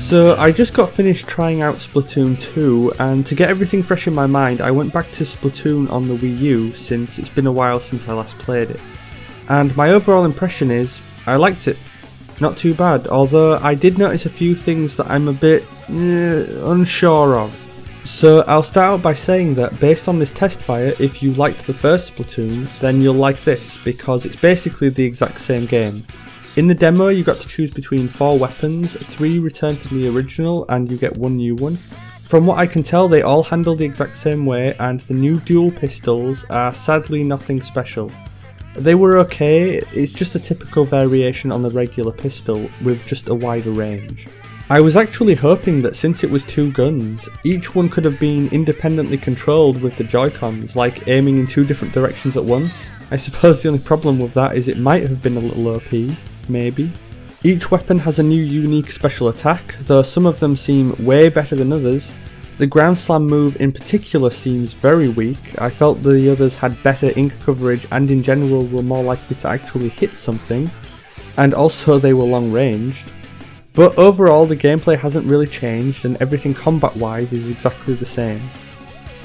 So I just got finished trying out Splatoon 2, and to get everything fresh in my mind I went back to Splatoon on the Wii U since it's been a while since I last played it. And my overall impression is, I liked it. Not too bad, although I did notice a few things that I'm a bit unsure of. So I'll start out by saying that based on this Testfire, if you liked the first Splatoon, then you'll like this, because it's basically the exact same game. In the demo you got to choose between 4 weapons, 3 return from the original and you get 1 new one. From what I can tell they all handle the exact same way, and the new dual pistols are sadly nothing special. They were okay, it's just a typical variation on the regular pistol with just a wider range. I was actually hoping that since it was 2 guns, each one could have been independently controlled with the Joy-Cons, like aiming in 2 different directions at once. I suppose the only problem with that is it might have been a little OP. Maybe. Each weapon has a new unique special attack, though some of them seem way better than others. The ground slam move in particular seems very weak. I felt the others had better ink coverage and in general were more likely to actually hit something, and also they were long ranged. But overall the gameplay hasn't really changed and everything combat wise is exactly the same.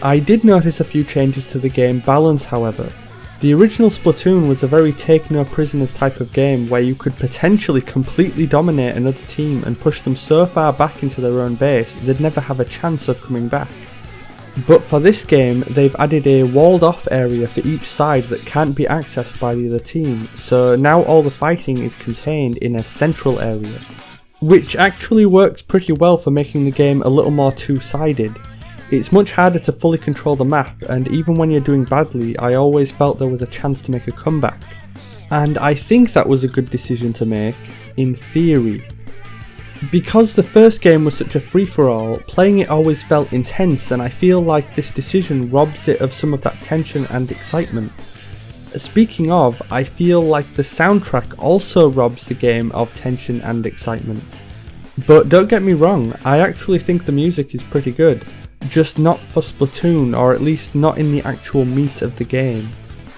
I did notice a few changes to the game balance however. The original Splatoon was a very take no prisoners type of game where you could potentially completely dominate another team and push them so far back into their own base they'd never have a chance of coming back. But for this game they've added a walled off area for each side that can't be accessed by the other team, so now all the fighting is contained in a central area, which actually works pretty well for making the game a little more two-sided. It's much harder to fully control the map, and even when you're doing badly, I always felt there was a chance to make a comeback. And I think that was a good decision to make, in theory. Because the first game was such a free-for-all, playing it always felt intense, and I feel like this decision robs it of some of that tension and excitement. Speaking of, I feel like the soundtrack also robs the game of tension and excitement. But don't get me wrong, I actually think the music is pretty good. Just not for Splatoon, or at least not in the actual meat of the game.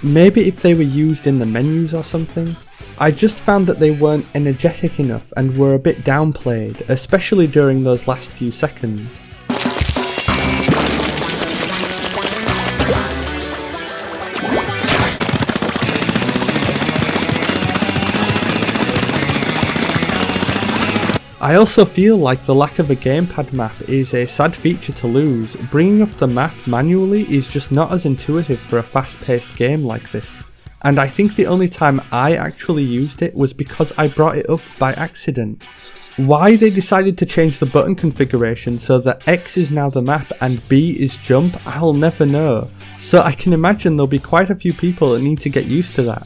Maybe if they were used in the menus or something. I just found that they weren't energetic enough and were a bit downplayed, especially during those last few seconds. I also feel like the lack of a gamepad map is a sad feature to lose. Bringing up the map manually is just not as intuitive for a fast-paced game like this. And I think the only time I actually used it was because I brought it up by accident. Why they decided to change the button configuration so that X is now the map and B is jump, I'll never know. So I can imagine there'll be quite a few people that need to get used to that.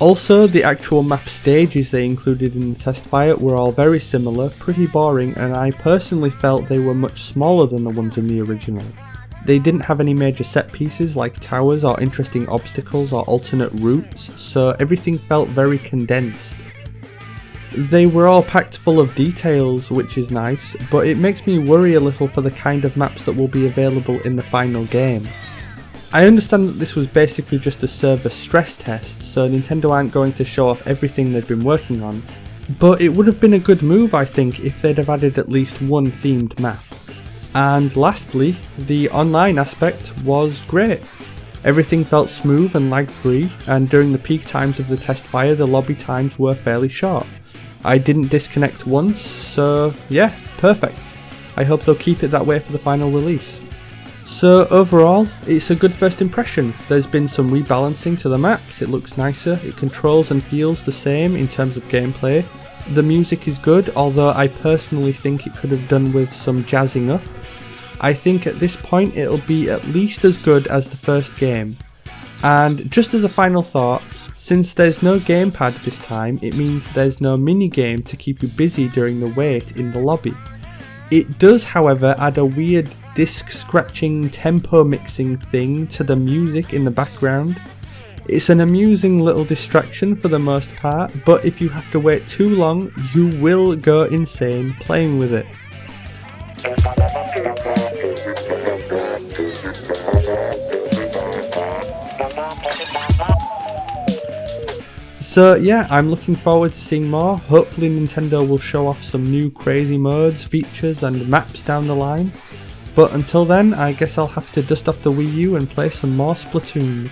Also, the actual map stages they included in the Testfire were all very similar, pretty boring, and I personally felt they were much smaller than the ones in the original. They didn't have any major set pieces like towers or interesting obstacles or alternate routes, so everything felt very condensed. They were all packed full of details, which is nice, but it makes me worry a little for the kind of maps that will be available in the final game. I understand that this was basically just a server stress test, so Nintendo aren't going to show off everything they've been working on, but it would have been a good move I think if they'd have added at least one themed map. And lastly, the online aspect was great. Everything felt smooth and lag free, and during the peak times of the Testfire the lobby times were fairly short. I didn't disconnect once, so yeah, perfect. I hope they'll keep it that way for the final release. So overall, it's a good first impression. There's been some rebalancing to the maps, it looks nicer, it controls and feels the same in terms of gameplay. The music is good, although I personally think it could have done with some jazzing up. I think at this point it'll be at least as good as the first game. And just as a final thought, since there's no gamepad this time, it means there's no minigame to keep you busy during the wait in the lobby. It does, however, add a weird disc scratching tempo mixing thing to the music in the background. It's an amusing little distraction for the most part, but if you have to wait too long, you will go insane playing with it. So yeah, I'm looking forward to seeing more. Hopefully Nintendo will show off some new crazy modes, features and maps down the line. But until then, I guess I'll have to dust off the Wii U and play some more Splatoon.